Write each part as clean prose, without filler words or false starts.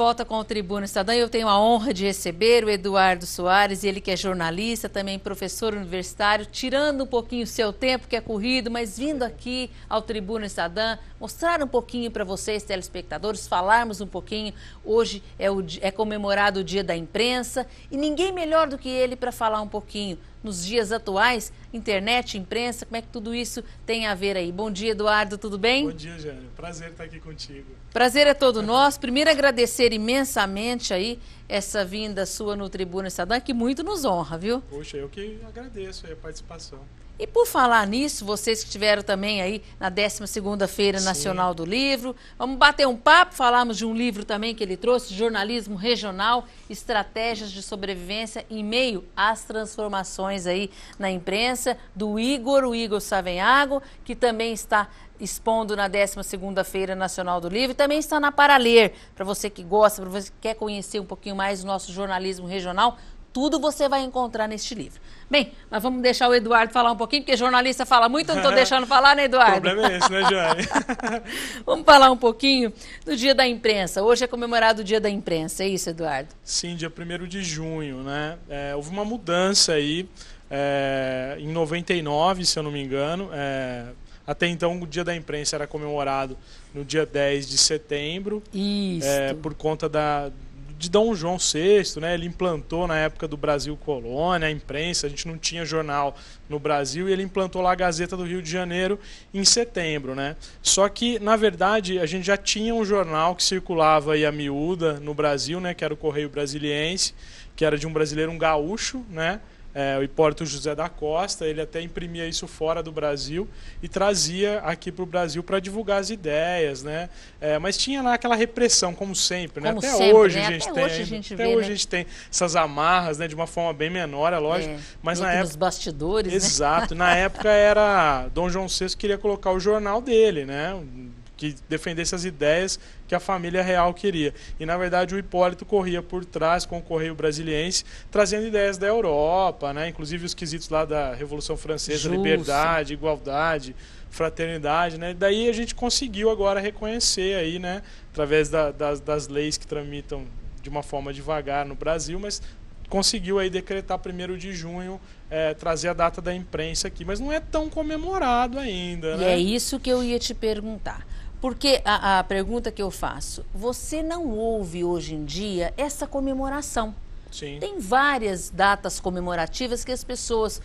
volta com o Tribuna Estadão. Eu tenho a honra de receber o Eduardo Soares, ele que é jornalista, também professor universitário, tirando um pouquinho o seu tempo, que é corrido, mas vindo aqui ao Tribuna Estadão, mostrar um pouquinho para vocês, telespectadores, falarmos um pouquinho. Hoje é comemorado o Dia da Imprensa e ninguém melhor do que ele para falar um pouquinho nos dias atuais, internet, imprensa, como é que tudo isso tem a ver aí. Bom dia, Eduardo, tudo bem? Bom dia, Jânio. Prazer estar aqui contigo. Prazer é todo nosso. Primeiro, agradecer imensamente aí essa vinda sua no Tribuna Estadão, que muito nos honra, viu? Poxa, eu que agradeço a participação. E por falar nisso, vocês que estiveram também aí na 12ª Feira Nacional do Livro, vamos bater um papo, falarmos de um livro também que ele trouxe, Jornalismo Regional, Estratégias de Sobrevivência em Meio às Transformações aí na imprensa, do o Igor Savenhago, que também está expondo na 12ª Feira Nacional do Livro, e também está na Paraler, para você que gosta, para você que quer conhecer um pouquinho mais do nosso jornalismo regional, tudo você vai encontrar neste livro. Bem, mas vamos deixar o Eduardo falar um pouquinho, porque jornalista fala muito, eu não estou deixando falar, né, Eduardo? O problema é esse, né, Jane? Vamos falar um pouquinho do Dia da Imprensa. Hoje é comemorado o Dia da Imprensa, é isso, Eduardo? Sim, dia 1º de junho, né? Houve uma mudança aí, em 99, se eu não me engano. Até então, o Dia da Imprensa era comemorado no dia 10 de setembro. Isso. Por conta de Dom João VI, né? Ele implantou na época do Brasil Colônia, a imprensa, a gente não tinha jornal no Brasil, e ele implantou lá a Gazeta do Rio de Janeiro em setembro, né? Só que, na verdade, a gente já tinha um jornal que circulava aí a miúda no Brasil, né? Que era o Correio Brasiliense, que era de um brasileiro, um gaúcho, né? O Hipólito José da Costa. Ele até imprimia isso fora do Brasil e trazia aqui para o Brasil para divulgar as ideias, né? Mas tinha lá aquela repressão, como sempre, né? Como até sempre, hoje, né? a gente até tem, hoje a gente até vê, hoje né? a gente tem essas amarras, né? De uma forma bem menor, é lógico. Mas na época, nos bastidores, exato, na época era Dom João VI queria colocar o jornal dele, né? Que defendesse as ideias que a família real queria. E, na verdade, o Hipólito corria por trás com o Correio Brasiliense, trazendo ideias da Europa, né? Inclusive os quesitos lá da Revolução Francesa, Justo. liberdade, igualdade, fraternidade, né? Daí a gente conseguiu agora reconhecer aí, né? Através das leis que tramitam de uma forma devagar no Brasil, mas conseguiu aí decretar 1º de junho, trazer a data da imprensa aqui, mas não é tão comemorado ainda, né? E é isso que eu ia te perguntar. Porque a pergunta que eu faço, você não ouve hoje em dia essa comemoração? Sim. Tem várias datas comemorativas que as pessoas,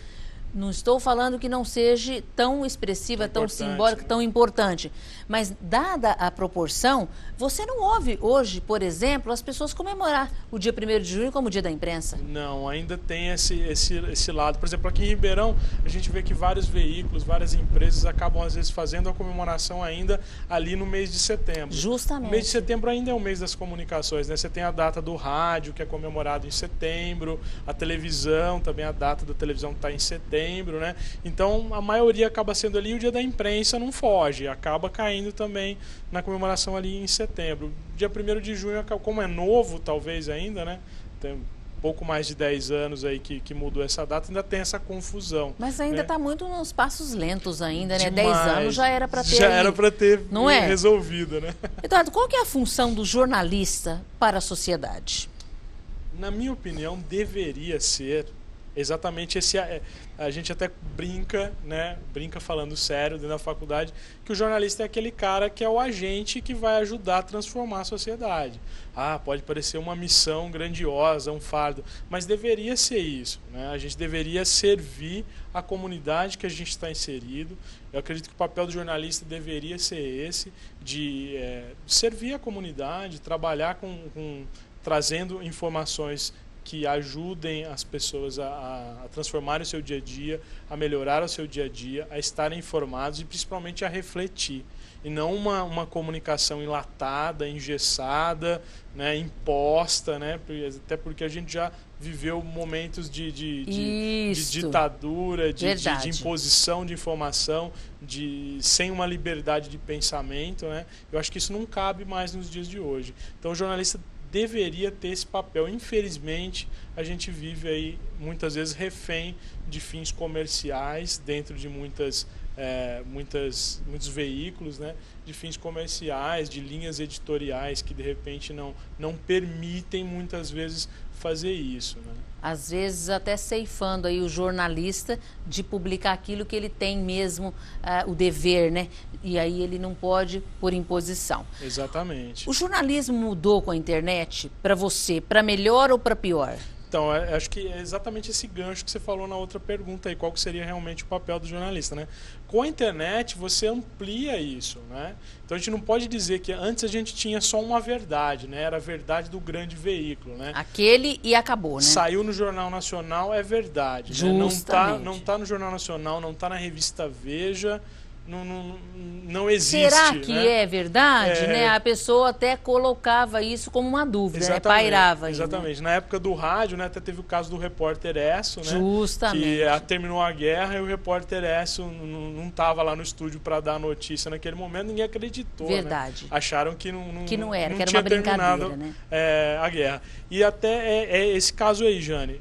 não estou falando que não seja tão expressiva, tão simbólica, né? tão importante, mas dada a proporção, você não ouve hoje, por exemplo, as pessoas comemorar o dia 1º de junho como o Dia da Imprensa? Não, ainda tem esse lado. Por exemplo, aqui em Ribeirão, a gente vê que vários veículos, várias empresas acabam às vezes fazendo a comemoração ainda ali no mês de setembro. Justamente. O mês de setembro ainda é o mês das comunicações, né? Você tem a data do rádio, que é comemorado em setembro, a televisão, também a data da televisão está em setembro, né? Então, a maioria acaba sendo ali, o Dia da Imprensa não foge, acaba caindo também na comemoração ali em setembro. Dia 1º de junho, como é novo talvez ainda, né? Tem pouco mais de 10 anos aí que mudou essa data, ainda tem essa confusão. Mas ainda né? está muito nos passos lentos ainda, né? Demais. 10 anos já era para ter era para ter não é? resolvido, né? Eduardo, qual que é a função do jornalista para a sociedade? Na minha opinião, deveria ser exatamente esse. A gente até brinca, né? Brinca falando sério dentro da faculdade, que o jornalista é aquele cara que é o agente que vai ajudar a transformar a sociedade. Pode parecer uma missão grandiosa, um fardo, mas deveria ser isso, né? A gente deveria servir a comunidade que a gente está inserido. Eu acredito que o papel do jornalista deveria ser esse, de servir a comunidade, trabalhar trazendo informações que ajudem as pessoas a transformarem o seu dia a dia, a melhorar o seu dia a dia, a estarem informados e principalmente a refletir. E não uma comunicação enlatada, engessada, né, imposta, né, até porque a gente já viveu momentos de ditadura, de imposição de informação, sem uma liberdade de pensamento, né? Eu acho que isso não cabe mais nos dias de hoje. Então o jornalista deveria ter esse papel. Infelizmente, a gente vive aí muitas vezes refém de fins comerciais dentro de muitas muitos veículos, né, de fins comerciais, de linhas editoriais que de repente não permitem muitas vezes fazer isso, né? Às vezes até ceifando aí o jornalista de publicar aquilo que ele tem mesmo o dever, né? E aí ele não pode por imposição. Exatamente. O jornalismo mudou com a internet para você, para melhor ou para pior? Então, acho que é exatamente esse gancho que você falou na outra pergunta aí, qual que seria realmente o papel do jornalista, né? Com a internet, você amplia isso, né? Então, a gente não pode dizer que antes a gente tinha só uma verdade, né? Era a verdade do grande veículo, né? Aquele e acabou, né? Saiu no Jornal Nacional, é verdade. Justamente. Né? Não tá no Jornal Nacional, não tá na revista Veja, não existe. Será que né? é verdade? Né? A pessoa até colocava isso como uma dúvida, né? Pairava. Exatamente. Aí, né? Na época do rádio, né, até teve o caso do repórter Esso, né? Justamente. Que terminou a guerra e o repórter Esso não estava lá no estúdio para dar a notícia naquele momento, ninguém acreditou. Verdade. Né? Acharam que não era, que era tinha uma brincadeira, terminado, né? A guerra. E até é esse caso aí, Jane.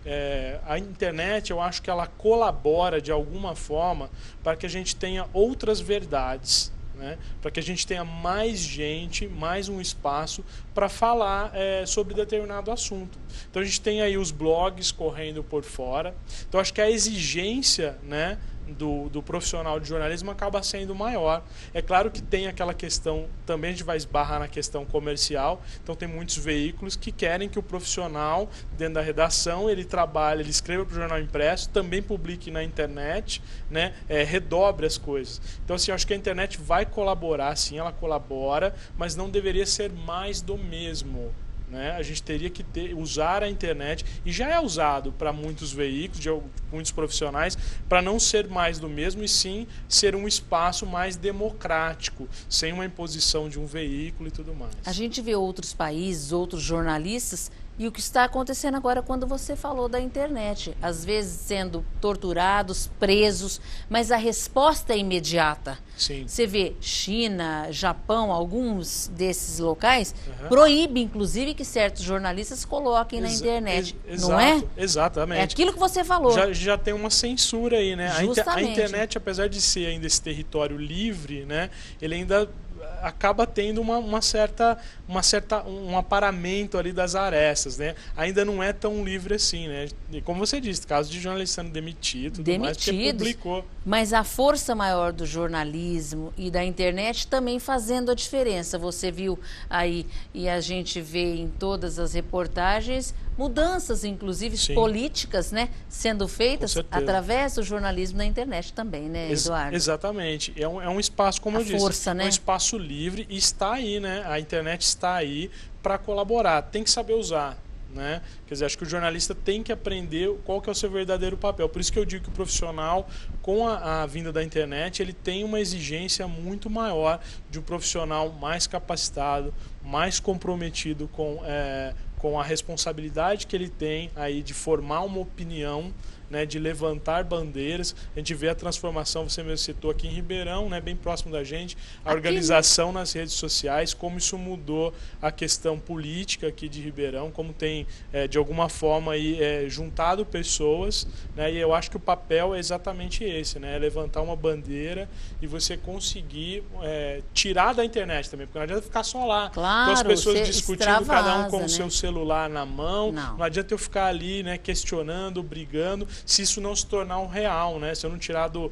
A internet, eu acho que ela colabora de alguma forma para que a gente tenha outras verdades, né? Para que a gente tenha mais gente, mais um espaço para falar sobre determinado assunto. Então a gente tem aí os blogs correndo por fora. Então acho que a exigência, né, do profissional de jornalismo acaba sendo maior. É claro que tem aquela questão, também a gente vai esbarrar na questão comercial, então tem muitos veículos que querem que o profissional, dentro da redação, ele trabalhe, ele escreva para o jornal impresso, também publique na internet, né, redobre as coisas. Então assim, acho que a internet vai colaborar, sim, ela colabora, mas não deveria ser mais do mesmo. Né? A gente teria que usar a internet, e já é usado para muitos veículos, de muitos profissionais, para não ser mais do mesmo, e sim ser um espaço mais democrático, sem uma imposição de um veículo e tudo mais. A gente vê outros países, outros jornalistas, e o que está acontecendo agora quando você falou da internet, às vezes sendo torturados, presos, mas a resposta é imediata. Sim. Você vê China, Japão, alguns desses locais, proíbe inclusive que certos jornalistas coloquem na internet, não é? Exatamente. É aquilo que você falou. Já tem uma censura aí, né? A internet, apesar de ser ainda esse território livre, né, ele ainda acaba tendo um aparamento ali das arestas, né? Ainda não é tão livre assim, né? E como você disse, caso de jornalista sendo demitido, mais porque publicou. Mas a força maior do jornalismo e da internet também fazendo a diferença. Você viu aí, e a gente vê em todas as reportagens, mudanças, inclusive políticas, né, sendo feitas através do jornalismo na internet também, né, Eduardo? Exatamente. É um espaço, como eu disse, força, né? É um espaço livre e está aí, né? A internet está aí para colaborar. Tem que saber usar, né? Quer dizer, acho que o jornalista tem que aprender qual que é o seu verdadeiro papel. Por isso que eu digo que o profissional, com a vinda da internet, ele tem uma exigência muito maior de um profissional mais capacitado, mais comprometido com a responsabilidade que ele tem aí de formar uma opinião, né, de levantar bandeiras. A gente vê a transformação, você mesmo citou aqui em Ribeirão, né, bem próximo da gente, a organização nas redes sociais, como isso mudou a questão política aqui de Ribeirão, como tem, de alguma forma, aí, juntado pessoas, né, e eu acho que o papel é exatamente esse, né, é levantar uma bandeira e você conseguir tirar da internet também, porque não adianta ficar só lá, claro, com as pessoas discutindo, cada um com o seu né? celular na mão, não adianta eu ficar ali, né, questionando, brigando, se isso não se tornar um real, né? Se eu não tirar do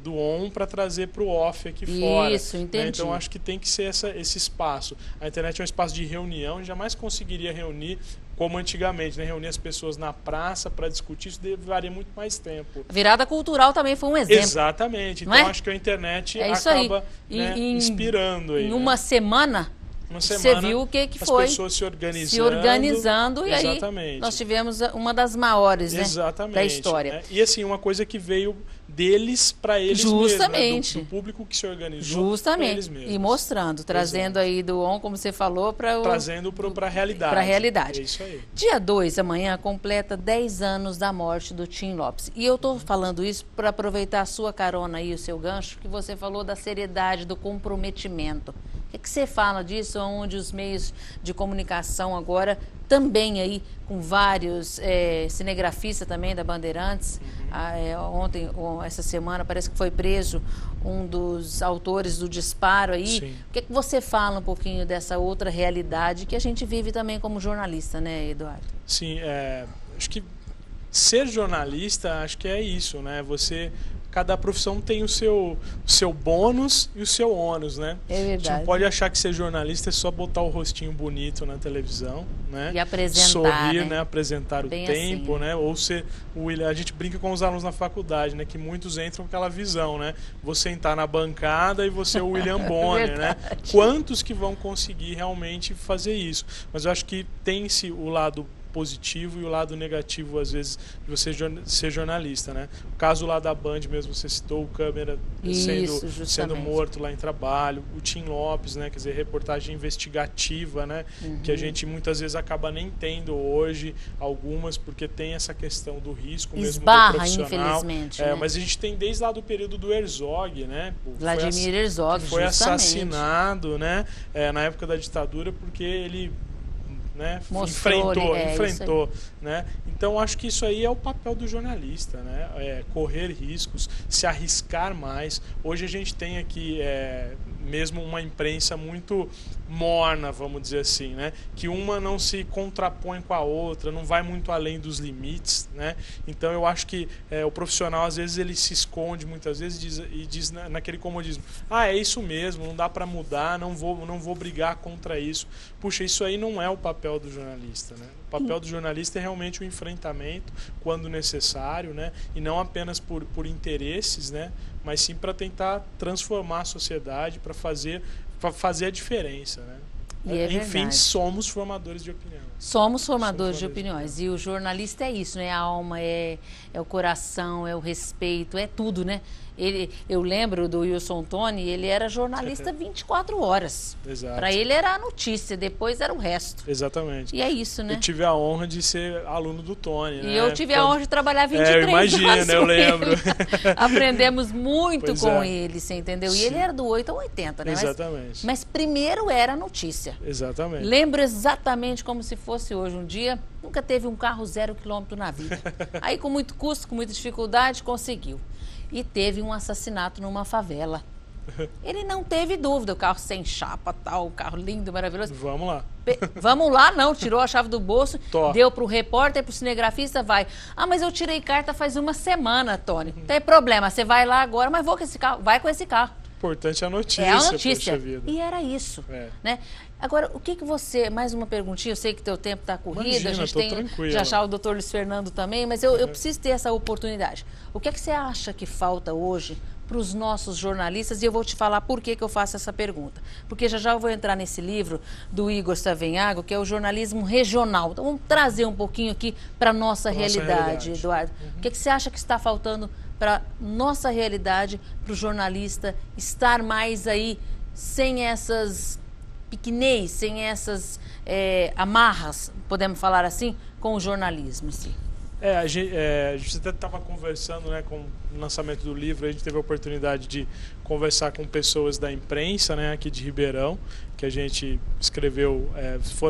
on para trazer para o off aqui fora. Isso, entendi. Né? Então acho que tem que ser esse espaço. A internet é um espaço de reunião, jamais conseguiria reunir como antigamente, né? Reunir as pessoas na praça para discutir, isso levaria muito mais tempo. A virada cultural também foi um exemplo. Exatamente. Então acho que a internet acaba, né, inspirando aí. Em uma semana, você viu o que foi? As pessoas se organizando e aí nós tivemos uma das maiores, né, da história. Né? E assim, uma coisa que veio deles para eles justamente mesmos, né? do público que se organizou justamente eles mesmos. E mostrando, trazendo aí do on, como você falou, trazendo para a realidade. Para a realidade. É isso aí. Dia 2, amanhã, completa 10 anos da morte do Tim Lopes. E eu estou falando isso para aproveitar a sua carona aí, o seu gancho, que você falou da seriedade, do comprometimento. O que você fala disso, onde os meios de comunicação agora também aí com vários cinegrafistas também da Bandeirantes, ontem, essa semana, parece que foi preso um dos autores do disparo aí. Sim. O que você fala um pouquinho dessa outra realidade que a gente vive também como jornalista, né, Eduardo? Sim, acho que ser jornalista, acho que é isso, né? Cada profissão tem o seu bônus e o seu ônus, né? É verdade. A gente não pode achar que ser jornalista é só botar o rostinho bonito na televisão, né? E apresentar, sorrir, né? Apresentar bem o tempo, assim, né? Ou ser o William. A gente brinca com os alunos na faculdade, né? Que muitos entram com aquela visão, né? Vou sentar na bancada e vou ser o William Bonner, né? Quantos que vão conseguir realmente fazer isso? Mas eu acho que tem-se o lado positivo e o lado negativo, às vezes, de você ser jornalista, né? O caso lá da Band mesmo, você citou o câmera sendo morto lá em trabalho, o Tim Lopes, né? Quer dizer, reportagem investigativa, né? Que a gente muitas vezes acaba nem tendo hoje, algumas, porque tem essa questão do risco mesmo do profissional. Infelizmente, né? Mas a gente tem desde lá do período do Herzog, né? Vladimir Herzog, que foi assassinado, né? Na época da ditadura, porque ele, né, enfrentou, né? Então acho que isso aí é o papel do jornalista, né? Correr riscos, se arriscar mais. Hoje a gente tem aqui mesmo uma imprensa muito morna, vamos dizer assim, né? Que uma não se contrapõe com a outra, não vai muito além dos limites, né? Então eu acho que o profissional às vezes ele se esconde muitas vezes e diz naquele comodismo: é isso mesmo, não dá para mudar, não vou brigar contra isso. Puxa, isso aí não é o papel do jornalista, né? O papel do jornalista é realmente o enfrentamento quando necessário, né? E não apenas por interesses, né? Mas sim para tentar transformar a sociedade, para fazer a diferença, né? Enfim, somos formadores de opinião. Somos formadores de opiniões. E o jornalista é isso, né? A alma, é o coração, é o respeito, é tudo, né? Eu lembro do Wilson Toni, ele era jornalista 24 horas. Exato. Para ele era a notícia, depois era o resto. Exatamente. E é isso, né? Eu tive a honra de ser aluno do Toni, né? E eu tive a honra de trabalhar 23 imagino, anos eu lembro. Aprendemos muito com ele, você entendeu? Sim. E ele era do 8 ao 80, né? Exatamente. Mas primeiro era a notícia. Exatamente. Lembro exatamente como se fosse hoje. Um dia, nunca teve um carro 0 km na vida. Aí, com muito custo, com muita dificuldade, conseguiu. E teve um assassinato numa favela. Ele não teve dúvida, o carro sem chapa, tal, o carro lindo, maravilhoso. Vamos lá. Vamos lá, não, tirou a chave do bolso, deu pro repórter, pro cinegrafista, vai. Mas eu tirei carta faz uma semana, Tony. Não tem problema, você vai lá agora, mas vou com esse carro, vai com esse carro. Importante a notícia. É a notícia. Vida. E era isso, né? Agora, o que você... Mais uma perguntinha, eu sei que teu tempo está corrido. Imagina, a gente tem já o doutor Luiz Fernando também, mas eu preciso ter essa oportunidade. O que é que você acha que falta hoje para os nossos jornalistas? E eu vou te falar por que eu faço essa pergunta. Porque já eu vou entrar nesse livro do Igor Savenhago, que é o jornalismo regional. Então, vamos trazer um pouquinho aqui para a nossa realidade, Eduardo. O que você acha que está faltando para nossa realidade, para o jornalista estar mais aí sem essas pequenez, sem essas amarras, podemos falar assim, com o jornalismo em si? A gente até estava conversando, né, com o lançamento do livro, a gente teve a oportunidade de conversar com pessoas da imprensa, né, aqui de Ribeirão, que a gente escreveu,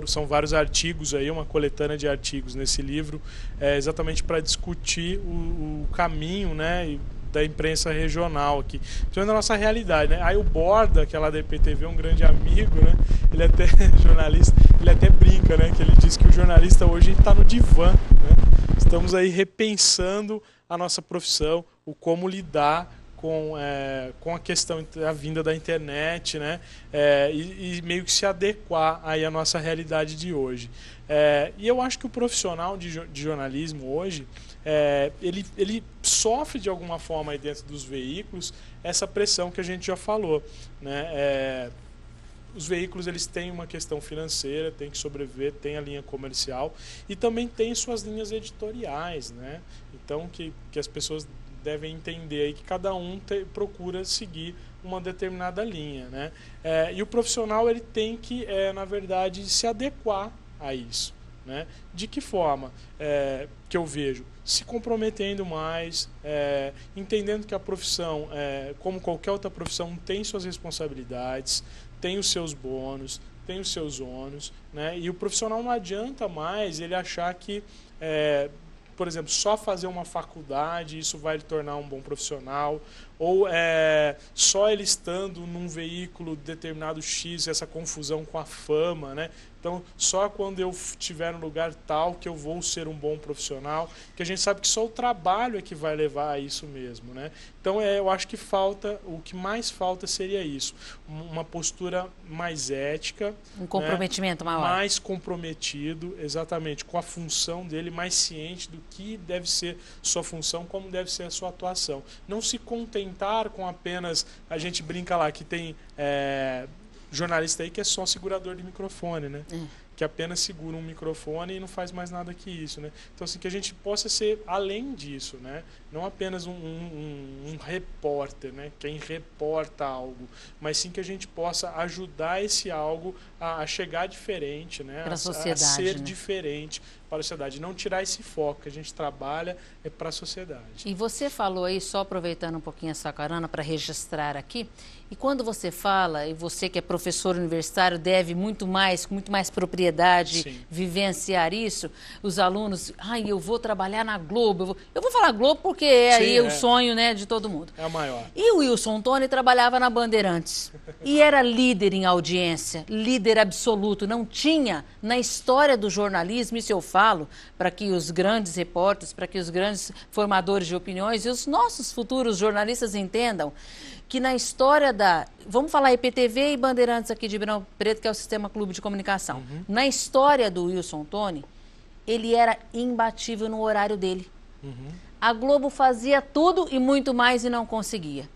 são vários artigos aí, uma coletânea de artigos nesse livro, exatamente para discutir o caminho, né, da imprensa regional aqui, principalmente da nossa realidade, né? Aí o Borda, que é lá da IPTV, um grande amigo, né? Ele é até jornalista, ele até brinca, né? Que ele diz que o jornalista hoje está no divã, né? Estamos aí repensando a nossa profissão, o como lidar com a questão da vinda da internet, né? E meio que se adequar aí à nossa realidade de hoje. E eu acho que o profissional de jornalismo hoje, ele sofre de alguma forma aí dentro dos veículos essa pressão que a gente já falou, né? Os veículos, eles têm uma questão financeira, tem que sobreviver, tem a linha comercial e também tem suas linhas editoriais, né? Então que as pessoas devem entender aí que cada um procura seguir uma determinada linha, né? E o profissional, ele tem que, na verdade, se adequar a isso, né? De que forma que eu vejo? Se comprometendo mais, entendendo que a profissão, como qualquer outra profissão, tem suas responsabilidades, tem os seus bônus, tem os seus ônus, né? E o profissional não adianta mais ele achar que, por exemplo, só fazer uma faculdade, isso vai lhe tornar um bom profissional, ou só ele estando num veículo determinado X, essa confusão com a fama, né? Então, só quando eu estiver no lugar tal que eu vou ser um bom profissional, que a gente sabe que só o trabalho é que vai levar a isso mesmo, né? Então, eu acho que o que mais falta seria isso, uma postura mais ética, um comprometimento, né? Maior. Mais comprometido, exatamente, com a função dele, mais ciente do que deve ser sua função, como deve ser a sua atuação. Não se contentar com apenas, a gente brinca lá que tem jornalista aí que é só segurador de microfone, né? Que apenas segura um microfone e não faz mais nada que isso, né? Então, assim, que a gente possa ser além disso, né? Não apenas um repórter, né? Quem reporta algo, mas sim que a gente possa ajudar esse algo a chegar diferente, né? Para a sociedade, a ser né? diferente para a sociedade. Não tirar esse foco que a gente trabalha para a sociedade. E você falou aí, só aproveitando um pouquinho essa carona para registrar aqui, e quando você fala, e você que é professor universitário deve muito mais, com muito mais propriedade, Sim. vivenciar isso, os alunos, eu vou trabalhar na Globo, eu vou falar Globo porque é aí o sonho, né, de todo mundo. É a maior. E o Wilson Toni trabalhava na Bandeirantes e era líder em audiência, líder absoluto, não tinha na história do jornalismo, isso eu falo para que os grandes repórteres, para que os grandes formadores de opiniões e os nossos futuros jornalistas entendam que na história vamos falar IPTV e Bandeirantes aqui de Ribeirão Preto, que é o Sistema Clube de Comunicação. Na história do Wilson Toni, ele era imbatível no horário dele. A Globo fazia tudo e muito mais e não conseguia.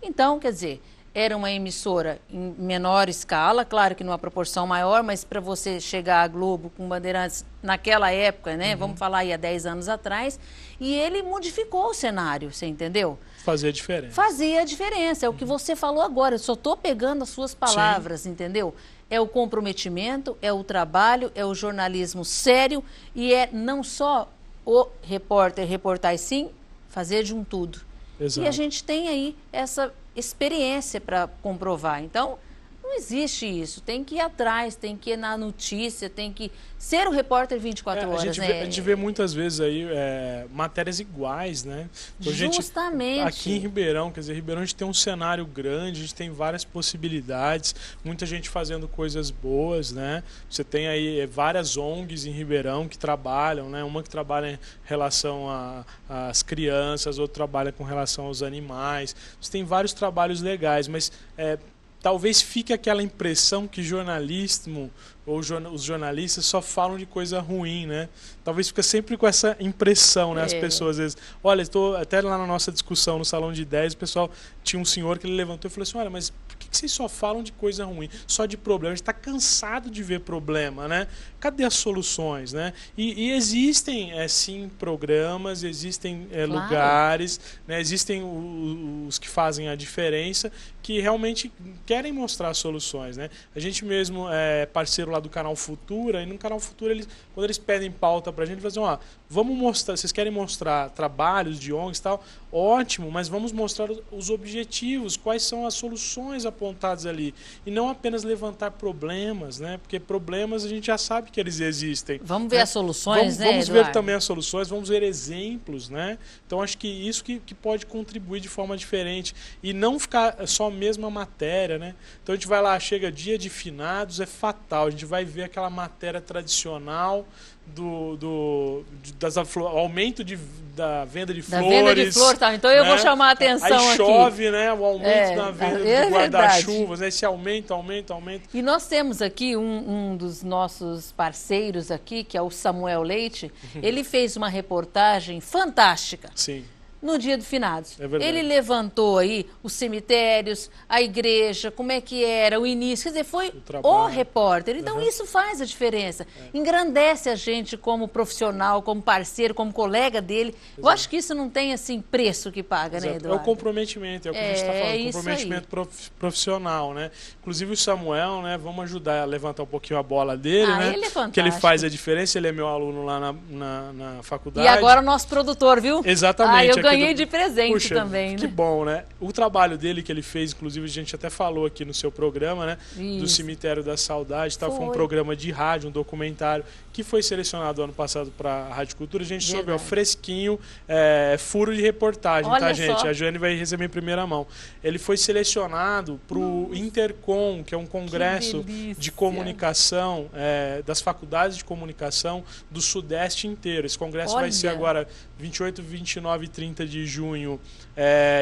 Então, quer dizer, era uma emissora em menor escala, claro que numa proporção maior, mas para você chegar à Globo com Bandeirantes naquela época, né? Vamos falar aí há 10 anos atrás, e ele modificou o cenário, você entendeu? Fazia diferença. Fazia a diferença, é o que você falou agora, eu só estou pegando as suas palavras, Sim. entendeu? É o comprometimento, é o trabalho, é o jornalismo sério e é não só o repórter reportar e sim fazer de um tudo. Exato. E a gente tem aí essa experiência para comprovar. Então, não existe isso. Tem que ir atrás, tem que ir na notícia, tem que ser o repórter 24 horas. A gente vê muitas vezes aí matérias iguais, né? Então, Justamente. Aqui em Ribeirão, quer dizer, Ribeirão a gente tem um cenário grande, a gente tem várias possibilidades, muita gente fazendo coisas boas, né? Você tem aí várias ONGs em Ribeirão que trabalham, né? Uma que trabalha em relação às crianças, outra trabalha com relação aos animais. Você tem vários trabalhos legais, mas talvez fique aquela impressão que jornalismo ou os jornalistas só falam de coisa ruim, né? Talvez fica sempre com essa impressão, né? As pessoas às vezes... Olha, estou até lá na nossa discussão no Salão de 10, o pessoal tinha um senhor que ele levantou e falou assim, olha, mas por que vocês só falam de coisa ruim? Só de problema? A gente está cansado de ver problema, né? Cadê as soluções, né? E existem, sim, programas, existem lugares, né? Existem os que fazem a diferença, que realmente querem mostrar soluções, né? A gente mesmo é parceiro lá do Canal Futura, e no Canal Futura, quando eles pedem pauta pra gente, eles falam, vamos mostrar, vocês querem mostrar trabalhos de ONGs e tal, ótimo, mas vamos mostrar os objetivos, quais são as soluções apontadas ali, e não apenas levantar problemas, né? Porque problemas a gente já sabe que eles existem. Vamos ver as soluções, né, Vamos ver também as soluções, vamos ver exemplos, né? Então acho que isso que pode contribuir de forma diferente, e não ficar só a mesma matéria, né? Então a gente vai lá, chega dia de finados, é fatal, a gente vai ver aquela matéria tradicional aumento da venda de flores. Da venda de flores, tá? Então eu vou chamar a atenção aqui. Aí chove, né? O aumento da venda de guarda-chuvas, né? Esse aumento. E nós temos aqui um dos nossos parceiros aqui, que é o Samuel Leite. Ele fez uma reportagem fantástica. Sim. No dia do finados. É verdade. Ele levantou aí os cemitérios, a igreja, como é que era, o início. Quer dizer, foi o repórter. Então isso faz a diferença. Engrandece a gente como profissional, como parceiro, como colega dele. Eu acho que isso não tem assim preço que paga, né, Eduardo? É o comprometimento, é o que a gente está falando, comprometimento profissional, né? Inclusive o Samuel, né? Vamos ajudar a levantar um pouquinho a bola dele, né? Ele é fantástico. Que ele faz a diferença, ele é meu aluno lá na faculdade. E agora o nosso produtor, viu? Exatamente. ganhei de presente. Puxa, também, que né? bom, né? O trabalho dele que ele fez, inclusive a gente até falou aqui no seu programa, né? Isso. Do Cemitério da Saudade, tá? Foi um programa de rádio, um documentário que foi selecionado ano passado para a Rádio Cultura. A gente soube, ó, fresquinho, furo de reportagem, olha tá, gente? Só. A Joane vai receber em primeira mão. Ele foi selecionado para o Intercom, que é um congresso de comunicação, das faculdades de comunicação do Sudeste inteiro. Esse congresso vai ser agora 28, 29 e 30 de junho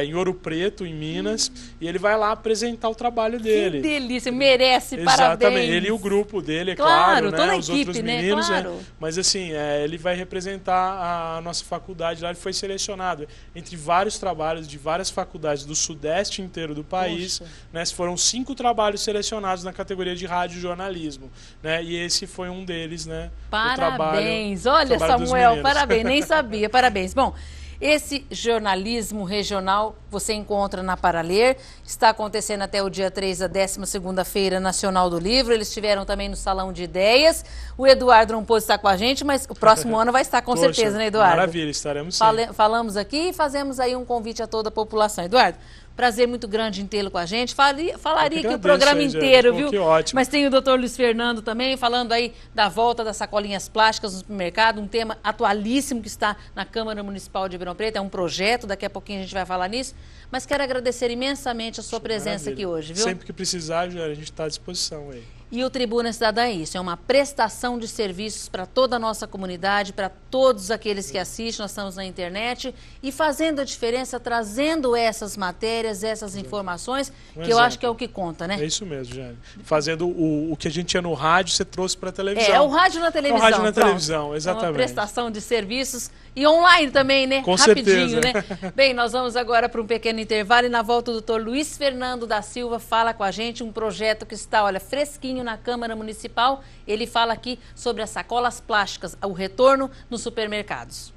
em Ouro Preto, em Minas, e ele vai lá apresentar o trabalho dele. Que delícia, merece, Exatamente. parabéns. Ele e o grupo dele, claro, né? Toda a os equipe, outros né? meninos, claro. Mas assim, ele vai representar a nossa faculdade lá. Ele foi selecionado entre vários trabalhos de várias faculdades do Sudeste inteiro do país, né? Foram 5 trabalhos selecionados na categoria de rádio e jornalismo, né? E esse foi um deles, né? Parabéns, olha, Samuel, parabéns, nem sabia, parabéns. Bom, esse jornalismo regional você encontra na Paraler, está acontecendo até o dia 3 da 12ª Feira Nacional do Livro, eles estiveram também no Salão de Ideias, o Eduardo não pôde estar com a gente, mas o próximo ano vai estar com certeza, né, Eduardo? Maravilha, estaremos sim. Falamos aqui e fazemos aí um convite a toda a população. Eduardo, prazer muito grande em tê-lo com a gente. Falaria aqui o programa inteiro, viu? Que ótimo. Mas tem o doutor Luiz Fernando também, falando aí da volta das sacolinhas plásticas no supermercado, um tema atualíssimo que está na Câmara Municipal de Ribeirão Preto. É um projeto, daqui a pouquinho a gente vai falar nisso. Mas quero agradecer imensamente a sua presença aqui hoje, viu? Sempre que precisar, a gente está à disposição aí. E o Tribuna Cidadã é isso, é uma prestação de serviços para toda a nossa comunidade, para todos aqueles que assistem, nós estamos na internet, e fazendo a diferença, trazendo essas matérias, essas informações, que eu acho que é o que conta, né? É isso mesmo, Jane. Fazendo o que a gente tinha no rádio, você trouxe para a televisão. O rádio na televisão. O rádio na televisão, exatamente. É uma prestação de serviços e online também, né? Com rapidinho, certeza. Né? Bem, nós vamos agora para um pequeno intervalo e na volta o doutor Luiz Fernando da Silva fala com a gente um projeto que está, olha, fresquinho na Câmara Municipal. Ele fala aqui sobre as sacolas plásticas, o retorno nos supermercados.